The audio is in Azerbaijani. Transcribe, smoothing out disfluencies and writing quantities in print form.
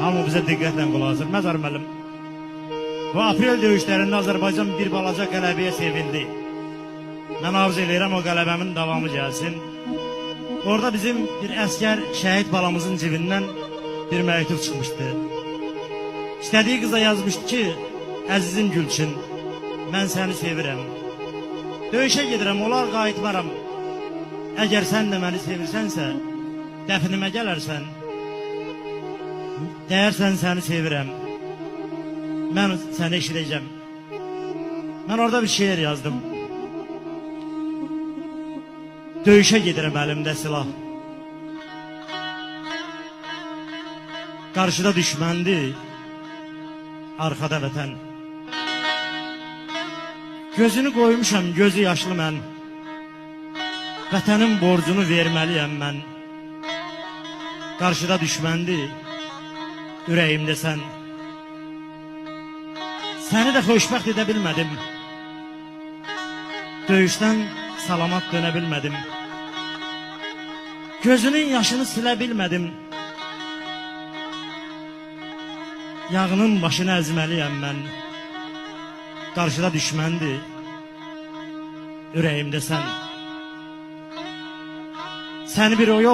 Hamı bizə diqqətlə qulaq asır. Məzar müəllim, bu aprel döyüşlərində Azərbaycan bir balaca qələbəyə sevildi. Mən arzu edirəm o qələbəmin davamı gəlsin. Orada bizim bir əskər şəhid balamızın cibindən bir məktub çıxmışdı. İstədiyi qıza yazmışdı ki, əzizim Gülçin, mən səni sevirəm. Döyüşə gedirəm, olar qayıtmaram. Əgər sən də məni sevirsənsə, dəfnimə gələrsən. Deyərsən səni sevirəm. Mən səni eşidəcəm. Mən orada bir şeir yazdım. Döyüşə gedirəm əlimdə silah. Qarşıda düşməndir, arkada vətən. Gözünü qoymuşam, gözü yaşlı mən. Vətənin borcunu verməliyəm mən. Qarşıda düşməndir, ürəyimdə sən. Səni də xoşbəxt edə bilmədim. Döyüşdən salamat dönə bilmədim. Gözünün yaşını silə bilmədim. Yağının başını əzməliyəm mən. Qarşıda düşməndir, ürəyimdə sən. Səni bir o yox.